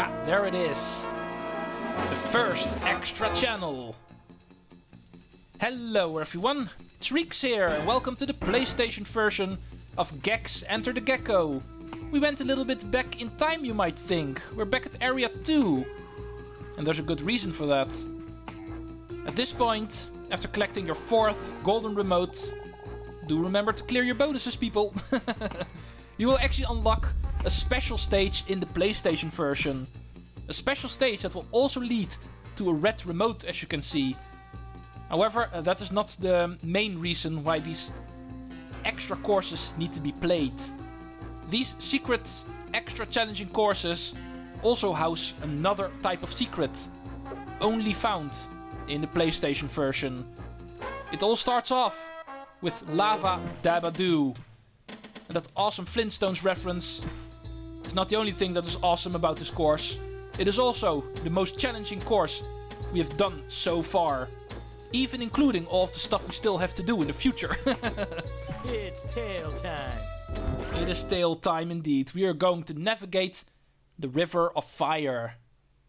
Ah, there it is. The first extra channel. Hello everyone, Treecks here and welcome to the PlayStation version of Gex Enter the Gecko. We went a little bit back in time, you might think. We're back at area 2. And there's a good reason for that. At this point, after collecting your 4th golden remote, do remember to clear your bonuses, people. You will actually unlock a special stage in the PlayStation version. A special stage that will also lead to a red remote, as you can see. However, that is not the main reason why these extra courses need to be played. These secret, extra challenging courses also house another type of secret, only found in the PlayStation version. It all starts off with Lava Dabba Doo. And that awesome Flintstones reference is not the only thing that is awesome about this course. It is also the most challenging course we have done so far. Even including all of the stuff we still have to do in the future. It's tail time. It is tail time indeed. We are going to navigate the River of Fire.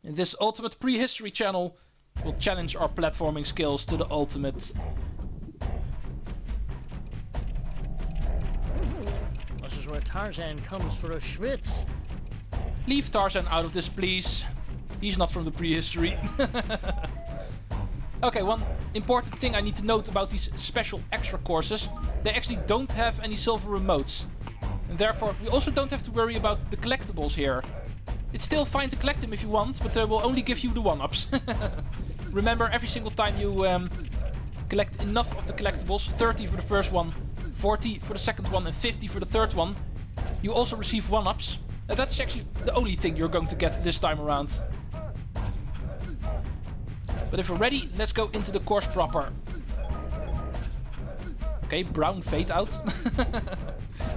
In this ultimate prehistory channel, we'll challenge our platforming skills to the ultimate. This is where Tarzan comes for a schwitz. Leave Tarzan out of this, please. He's not from the prehistory. Okay, one important thing I need to note about these special extra courses. They actually don't have any silver remotes. And therefore, we also don't have to worry about the collectibles here. It's still fine to collect them if you want, but they will only give you the 1-ups. Remember, every single time you collect enough of the collectibles, 30 for the first one, 40 for the second one, and 50 for the third one, you also receive 1-ups. And that's actually the only thing you're going to get this time around. But if we're ready, let's go into the course proper. Okay, brown fade out.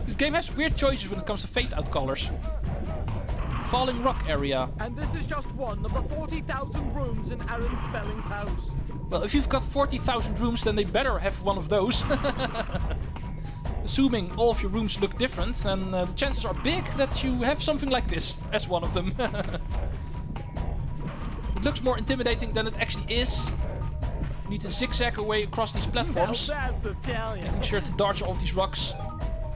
This game has weird choices when it comes to fade out colors. Falling rock area. And this is just one of the 40,000 rooms in Aaron Spelling's house. Well, if you've got 40,000 rooms, then they better have one of those. Assuming all of your rooms look different, then the chances are big that you have something like this as one of them. It looks more intimidating than it actually is. You need to zigzag away across these platforms, making sure to dodge all of these rocks.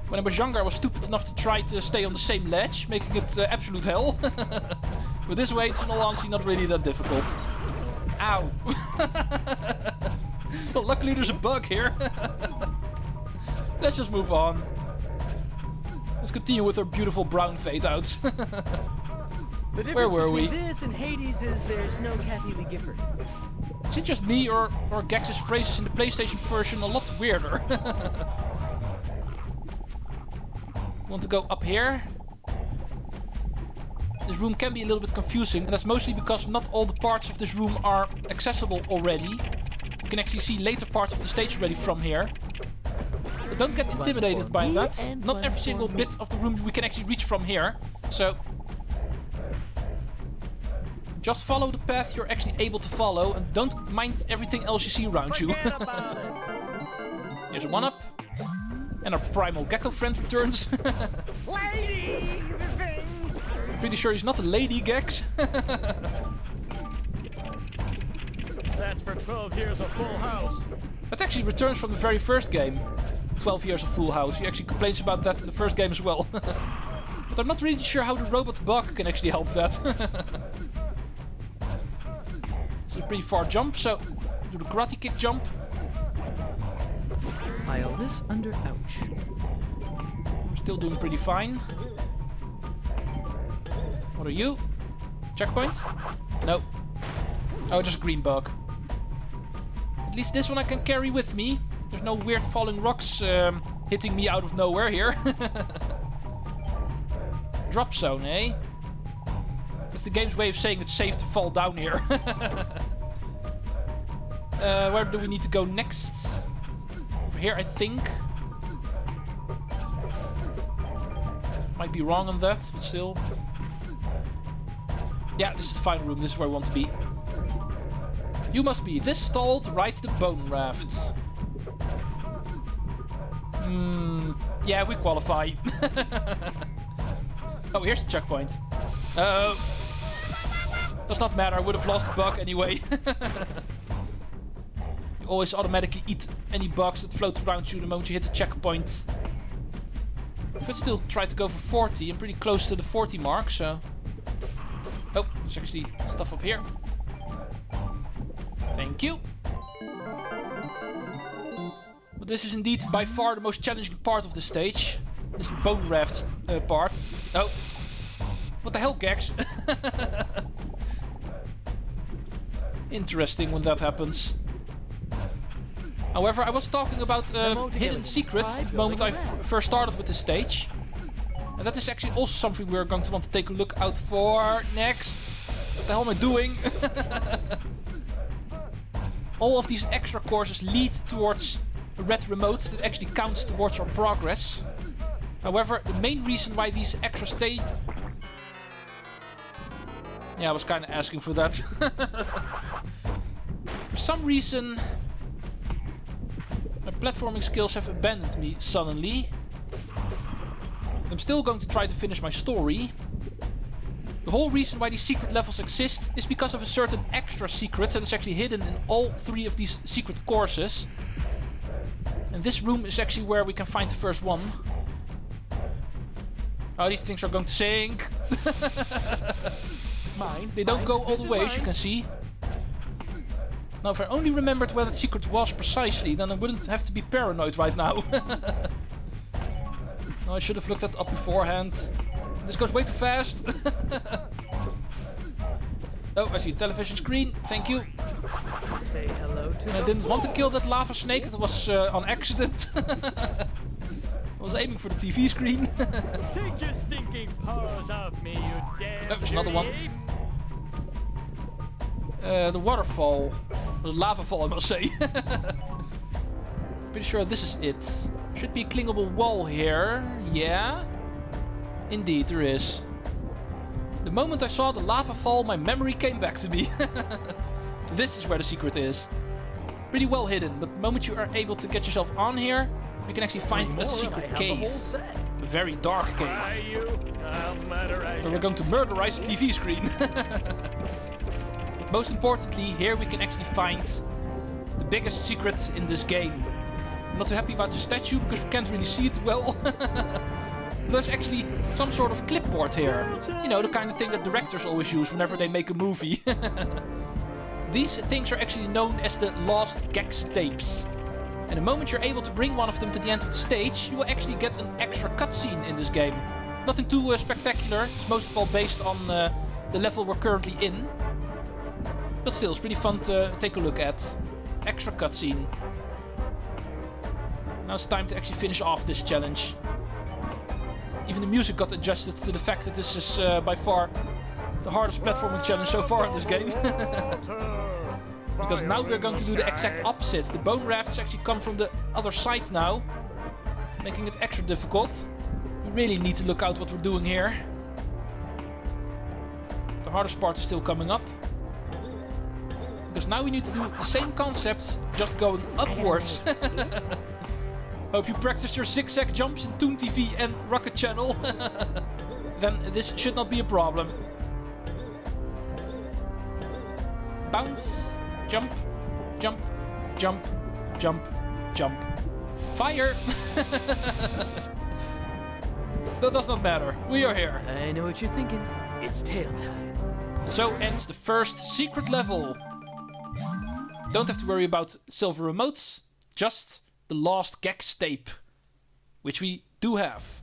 When I was younger, I was stupid enough to try to stay on the same ledge, making it absolute hell. But this way, it's in all honesty not really that difficult. Ow! Well, luckily there's a bug here. Let's just move on. Let's continue with our beautiful brown fade outs. Where were we? This and Hades is there's no Kathy Lee Gifford. Is it just me or Gex's phrases in the PlayStation version a lot weirder? Want to go up here? This room can be a little bit confusing, and that's mostly because not all the parts of this room are accessible already. You can actually see later parts of the stage already from here. But don't get intimidated by that. Not every single bit of the room we can actually reach from here. So just follow the path you're actually able to follow and don't mind everything else you see around you. Here's a 1-up. And our primal gecko friend returns. Lady! Pretty sure he's not a lady, Gex. That's for 12 years of Full House. That actually returns from the very first game. 12 years of Full House. He actually complains about that in the first game as well. But I'm not really sure how the robot bug can actually help that. It's a pretty far jump, so do the karate kick jump. File this under ouch. We're still doing pretty fine. What are you? Checkpoint? No. Oh, just a green bug. At least this one I can carry with me. There's no weird falling rocks hitting me out of nowhere here. Drop zone, eh? That's the game's way of saying it's safe to fall down here. Where do we need to go next? Over here, I think. Might be wrong on that, but still. Yeah, this is the final room. This is where I want to be. You must be this tall to ride the bone raft. Yeah, we qualify. Oh, here's the checkpoint. Oh. Does not matter, I would have lost the bug anyway. You always automatically eat any bugs that float around you the moment you hit the checkpoint. But still try to go for 40. I'm pretty close to the 40 mark, so... Oh, there's actually stuff up here. Thank you. But this is indeed by far the most challenging part of the stage. This bone raft part. Oh. What the hell, Gex? Interesting when that happens. However, I was talking about hidden secrets the moment I first started with the stage. And that is actually also something we're going to want to take a look out for next. What the hell am I doing? All of these extra courses lead towards a red remote that actually counts towards our progress. However, the main reason why these extras stay... Yeah, I was kind of asking for that. For some reason... my platforming skills have abandoned me suddenly. But I'm still going to try to finish my story. The whole reason why these secret levels exist is because of a certain extra secret that is actually hidden in all 3 of these secret courses. And this room is actually where we can find the first one. Oh, these things are going to sink. Mine. They don't go all the way, as you can see. Now, if I only remembered where that secret was precisely, then I wouldn't have to be paranoid right now. No, I should have looked that up beforehand. This goes way too fast. Oh, I see a television screen. Thank you. Say hello to I didn't want to kill that lava snake. It was on accident. I was aiming for the TV screen. Take your stinking paws off me, you damn There's another one. dirty The waterfall. The lava fall, I must say. Pretty sure this is it. Should be a clingable wall here. Yeah. Indeed, there is. The moment I saw the lava fall, my memory came back to me. This is where the secret is. Pretty well hidden, but the moment you are able to get yourself on here, you can actually find a secret cave. A very dark cave. Where we're going to murderize the TV screen. Most importantly, here we can actually find the biggest secret in this game. I'm not too happy about the statue because we can't really see it well. There's actually some sort of clipboard here. You know, the kind of thing that directors always use whenever they make a movie. These things are actually known as the Lost Gex tapes. And the moment you're able to bring one of them to the end of the stage, you will actually get an extra cutscene in this game. Nothing too spectacular. It's most of all based on the level we're currently in. But still, it's pretty fun to take a look at. Extra cutscene. Now it's time to actually finish off this challenge. Even the music got adjusted to the fact that this is by far the hardest platforming challenge so far in this game. Because now we're going to do the exact opposite. The bone rafts actually come from the other side now, making it extra difficult. We really need to look out what we're doing here. The hardest part is still coming up. Because now we need to do the same concept, just going upwards. Hope you practiced your zigzag jumps in Toon TV and Rocket Channel. Then this should not be a problem. Bounce, jump, jump, jump, jump, jump. Fire! That does not matter. We are here. I know what you're thinking. It's tail time. So ends the first secret level. Don't have to worry about silver remotes, just the Lost Gex tape, which we do have.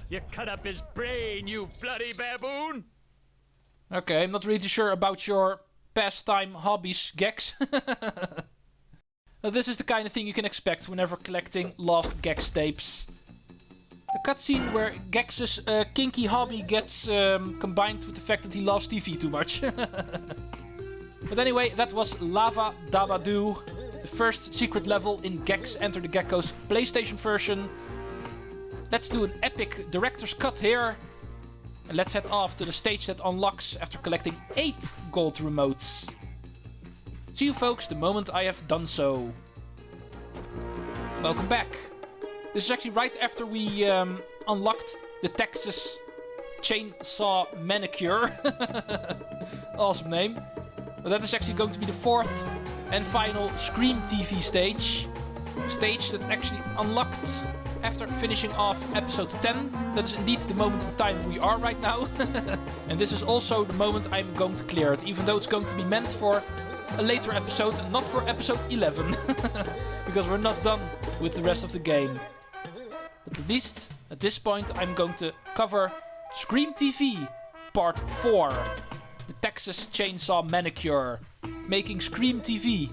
You cut up his brain, you bloody baboon! Okay, I'm not really sure about your pastime hobbies, Gex. Now, this is the kind of thing you can expect whenever collecting Lost Gex tapes. A cutscene where Gex's kinky hobby gets combined with the fact that he loves TV too much. But anyway, that was Lava Dabba Doo, the first secret level in Gex Enter the Gecko's PlayStation version. Let's do an epic director's cut here. And let's head off to the stage that unlocks after collecting 8 gold remotes. See you folks the moment I have done so. Welcome back. This is actually right after we unlocked the Texas Chainsaw Manicure. Awesome name. But that is actually going to be the fourth and final Scream TV stage. A stage that actually unlocked after finishing off episode 10. That is indeed the moment in time we are right now. And this is also the moment I'm going to clear it, even though it's going to be meant for a later episode and not for episode 11. Because we're not done with the rest of the game. But at least at this point I'm going to cover Scream TV Part 4. The Texas Chainsaw Manicure. Making Scream TV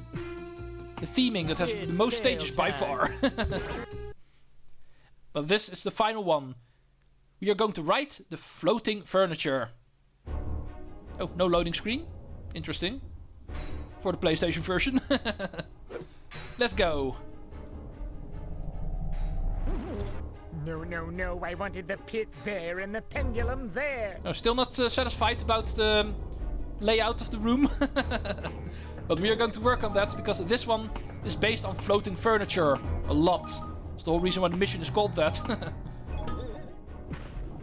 the theming that has the most stages by far. But this is the final one. We are going to ride the floating furniture. Oh, no loading screen. Interesting. For the PlayStation version. Let's go. No, I wanted the pit there and the pendulum there. I'm still not satisfied about the layout of the room. But we are going to work on that because this one is based on floating furniture a lot. That's the whole reason why the mission is called that.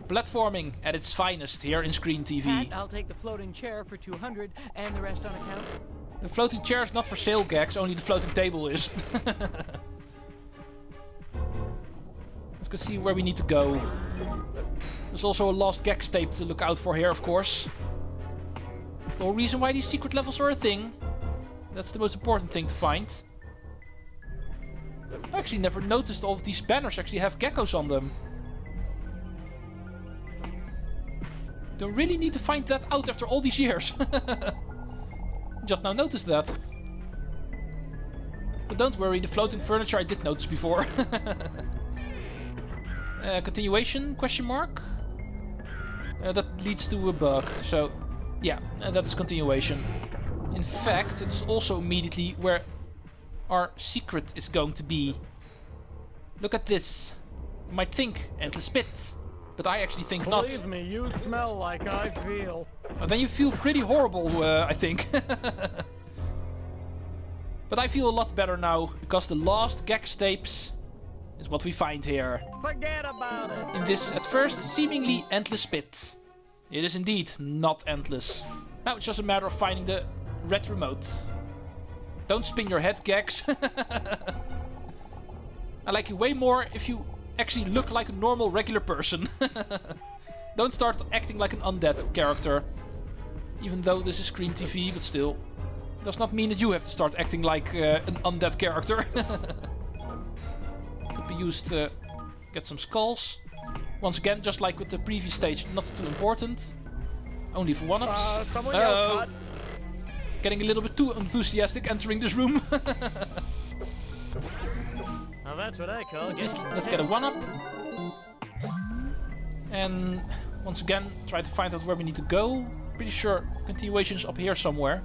Platforming at its finest here in Screen TV. Pat, I'll take the floating chair for 200 and the rest on account. The floating chair is not for sale, Gex, only the floating table is. Let's go see where we need to go. There's also a lost Gex tape to look out for here, of course. That's the whole reason why these secret levels are a thing. That's the most important thing to find. I actually never noticed all of these banners actually have geckos on them. Don't really need to find that out after all these years. Just now noticed that. But don't worry, the floating furniture I did notice before. Continuation, question mark? That leads to a bug, so yeah, that's continuation. In fact, it's also immediately where our secret is going to be. Look at this. You might think Endless Pit, but I actually think not. Believe me, you smell like I feel. And then you feel pretty horrible, I think. But I feel a lot better now, because the lost Gex tapes is what we find here. Forget about it. In this, at first, seemingly endless pit. It is indeed not endless. Now it's just a matter of finding the red remote. Don't spin your head, Gex. I like you way more if you actually look like a normal, regular person. Don't start acting like an undead character. Even though this is Scream TV, but still. Does not mean that you have to start acting like an undead character. Could be used to get some skulls. Once again, just like with the previous stage, not too important. Only for one-ups. Someone else cut. Getting a little bit too enthusiastic entering this room. Now that's what I call Let's get a one-up. And once again, try to find out where we need to go. Pretty sure continuation's up here somewhere.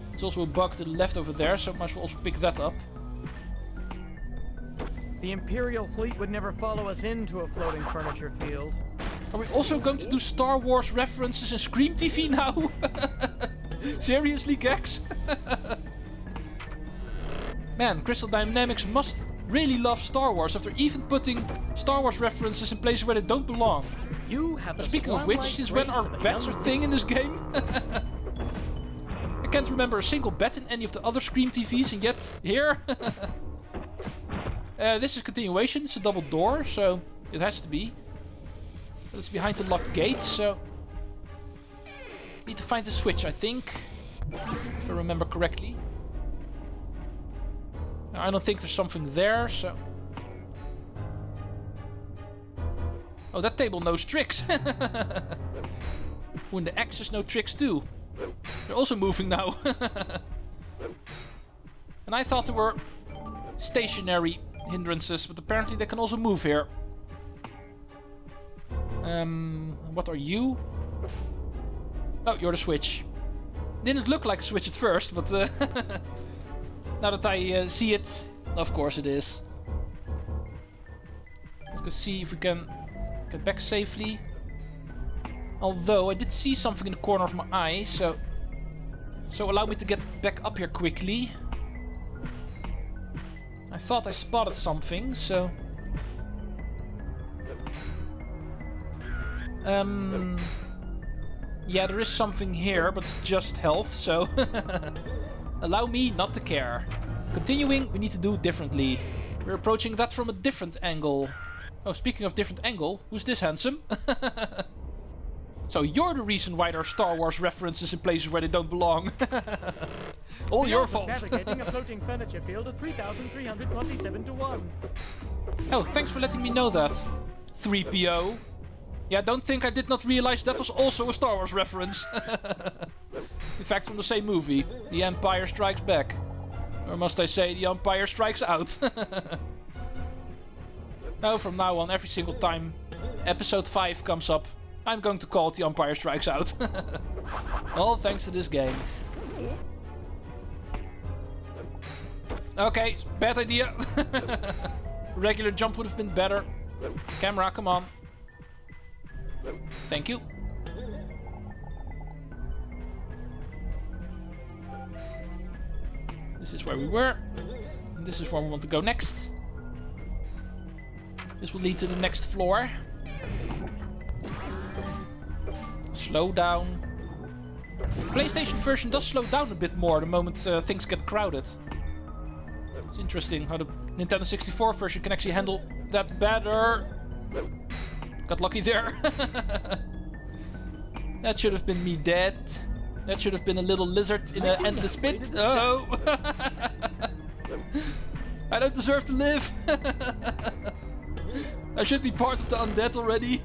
There's also a bug to the left over there, so might as well also pick that up. The Imperial fleet would never follow us into a floating furniture field. Are we also going to do Star Wars references in Scream TV now? Seriously, Gex? Man, Crystal Dynamics must really love Star Wars after even putting Star Wars references in places where they don't belong. You have Speaking of which, since when are bets a thing in this game? I can't remember a single bet in any of the other Scream TVs, and yet here. This is continuation. It's a double door, so it has to be. But it's behind the locked gates, so need to find the switch, I think, if I remember correctly. Now, I don't think there's something there, so. Oh, that table knows tricks. Oh, and the axes know tricks too. They're also moving now. And I thought there were stationary hindrances, but apparently they can also move here. What are you? Oh, you're the switch. Didn't look like a switch at first, but now that I see it, of course it is. Let's go see if we can get back safely. Although I did see something in the corner of my eye, so allow me to get back up here quickly. I thought I spotted something, so Yeah, there is something here, but it's just health, so allow me not to care. Continuing, we need to do differently. We're approaching that from a different angle. Oh, speaking of different angle, who's this handsome? So you're the reason why there are Star Wars references in places where they don't belong. All your fault. Navigating a floating furniture field at 3,327 to 1. Oh, thanks for letting me know that. 3PO. Yeah, don't think I did not realize that was also a Star Wars reference. In fact, from the same movie, The Empire Strikes Back. Or must I say, The Empire Strikes Out. No, from now on, every single time Episode 5 comes up, I'm going to call it The Empire Strikes Out. All thanks to this game. Okay, bad idea. Regular jump would have been better. Camera, come on. Thank you. This is where we were. And this is where we want to go next. This will lead to the next floor. Slow down. The PlayStation version does slow down a bit more the moment things get crowded. It's interesting how the Nintendo 64 version can actually handle that better. Got lucky there. That should have been me dead. That should have been a little lizard in an endless pit. Oh! I don't deserve to live. I should be part of the undead already.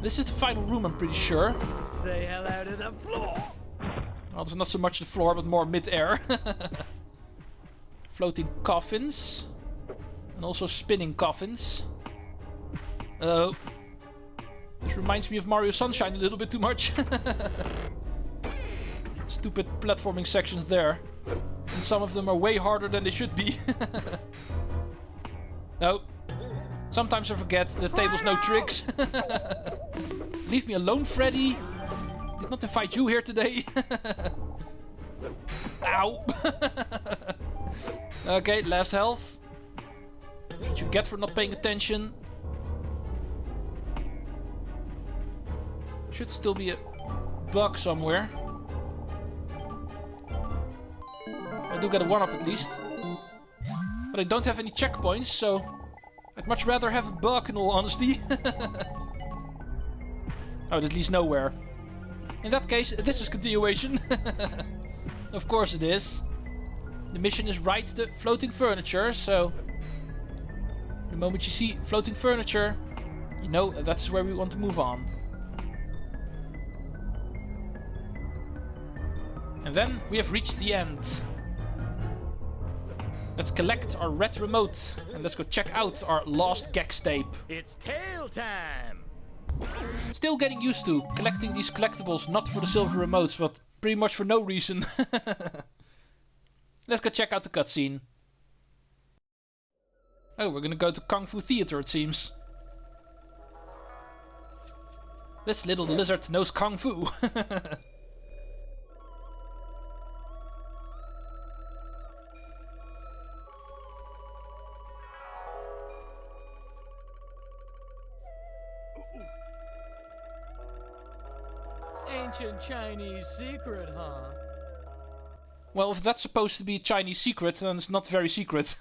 This is the final room, I'm pretty sure. Say hello to the floor. Well, there's not so much the floor, but more mid-air. Floating coffins. And also spinning coffins. Oh. This reminds me of Mario Sunshine a little bit too much. Stupid platforming sections there. And some of them are way harder than they should be. No. Sometimes I forget the table's no tricks. Leave me alone, Freddy. Did not invite you here today. Ow. Okay, last health. That's what you get for not paying attention. Should still be a bug somewhere. I do get a 1-up at least. But I don't have any checkpoints, so I'd much rather have a bug in all honesty. Oh, that leads nowhere. In that case, this is continuation. Of course it is. The mission is right the floating furniture, so the moment you see floating furniture, you know that's where we want to move on. And then we have reached the end. Let's collect our red remote and let's go check out our lost Gex tape. It's tail time. Still getting used to collecting these collectibles, not for the silver remotes, but pretty much for no reason. Let's go check out the cutscene. Oh, we're gonna go to Kung Fu Theater, it seems. This little lizard knows Kung Fu. Ancient Chinese secret, huh? Well, if that's supposed to be a Chinese secret, then it's not very secret.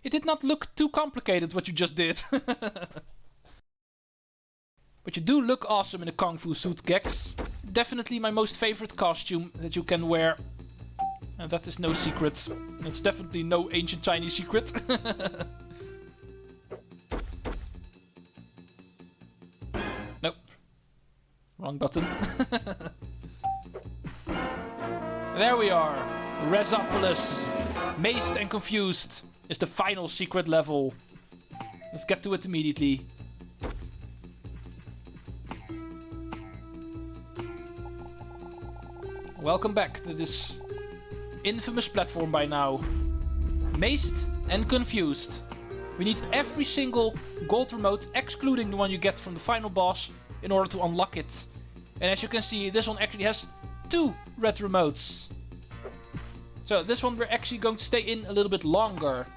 It did not look too complicated what you just did. But you do look awesome in a Kung Fu suit, Gex. Definitely my most favorite costume that you can wear. And that is no secret. It's definitely no ancient Chinese secret. Nope. Wrong button. There we are. Resopolis. Mazed and Confused is the final secret level. Let's get to it immediately. Welcome back to this infamous platform by now. Mazed and Confused. We need every single gold remote, excluding the one you get from the final boss, in order to unlock it. And as you can see, this one actually has 2 red remotes. So this one we're actually going to stay in a little bit longer.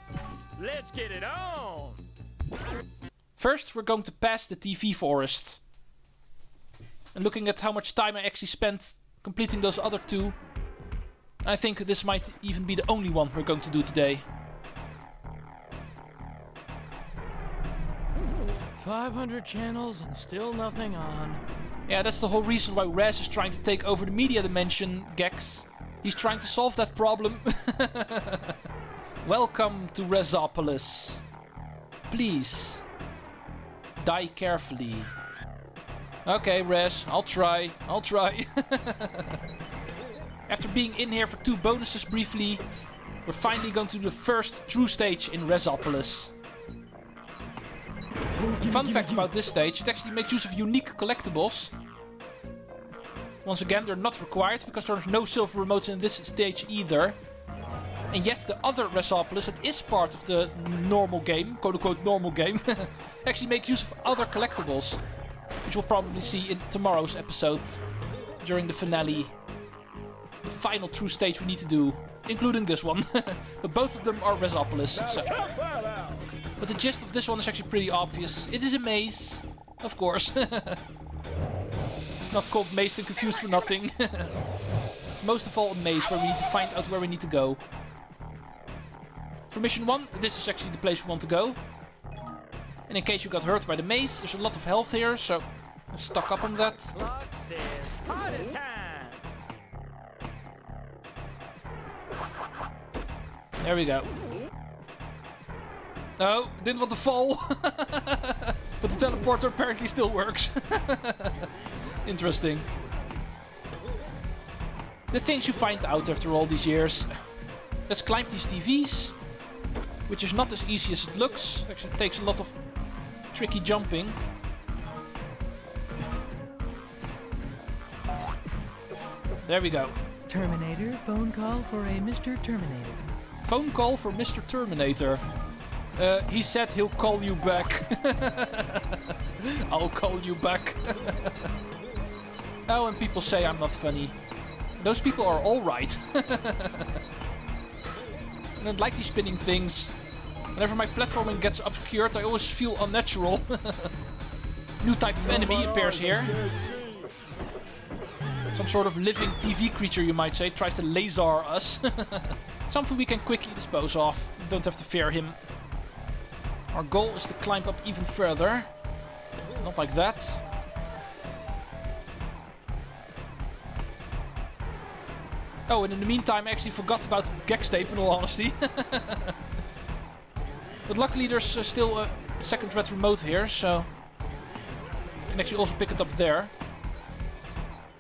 Let's get it on! First, we're going to pass the TV forest. And looking at how much time I actually spent completing those other two, I think this might even be the only one we're going to do today. 500 channels and still nothing on. Yeah, that's the whole reason why Raz is trying to take over the media dimension, Gex. He's trying to solve that problem. Welcome to Razopolis. Please, die carefully. Okay, Raz, I'll try. After being in here for 2 bonuses briefly, we're finally going to do the first true stage in Razopolis. Fun fact about this stage, it actually makes use of unique collectibles. Once again, they're not required because there's no silver remotes in this stage either. And yet the other Razopolis that is part of the normal game, quote-unquote normal game, actually make use of other collectibles. Which we'll probably see in tomorrow's episode, during the finale. The final true stage we need to do, including this one. But both of them are Razopolis. So. But the gist of this one is actually pretty obvious. It is a maze, of course. It's not called Mazed and Confused for nothing. It's most of all a maze where we need to find out where we need to go. For mission 1, this is actually the place we want to go. And in case you got hurt by the maze, there's a lot of health here, so let's stock up on that. Clock says party time! There we go. Oh, didn't want to fall. But the teleporter apparently still works. Interesting. The things you find out after all these years. Let's climb these TVs. Which is not as easy as it looks. Actually, it takes a lot of tricky jumping. There we go. Terminator, phone call for a Mr. Terminator. Phone call for Mr. Terminator. He said he'll call you back. I'll call you back. Oh, and people say I'm not funny. Those people are alright. I don't like these spinning things. Whenever my platforming gets obscured, I always feel unnatural. New type of enemy appears here. Some sort of living TV creature, you might say, tries to laser us. Something we can quickly dispose of. Don't have to fear him. Our goal is to climb up even further. Not like that. Oh, and in the meantime I actually forgot about Gex tape in all honesty. But luckily there's still a second red remote here, so I can actually also pick it up there.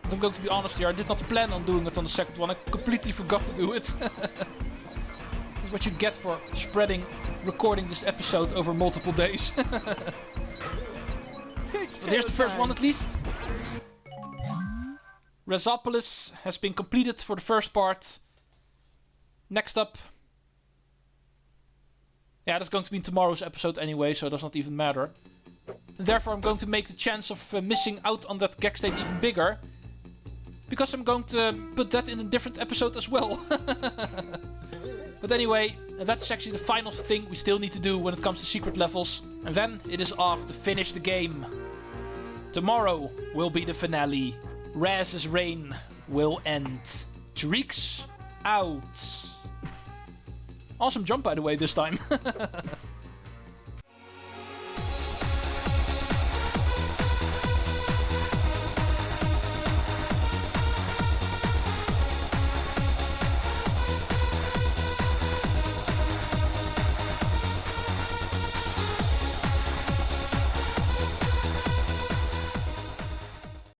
But I'm going to be honest here, I did not plan on doing it on the second one. I completely forgot to do it. That's what you get for recording this episode over multiple days. But here's the first one at least. Razopolis has been completed for the first part. Next up. Yeah, that's going to be in tomorrow's episode anyway, so it does not even matter. And therefore I'm going to make the chance of missing out on that Gex tape even bigger. Because I'm going to put that in a different episode as well. But anyway, that's actually the final thing we still need to do when it comes to secret levels. And then it is off to finish the game. Tomorrow will be the finale. Raz's reign will end. Treecks out. Awesome jump, by the way, this time.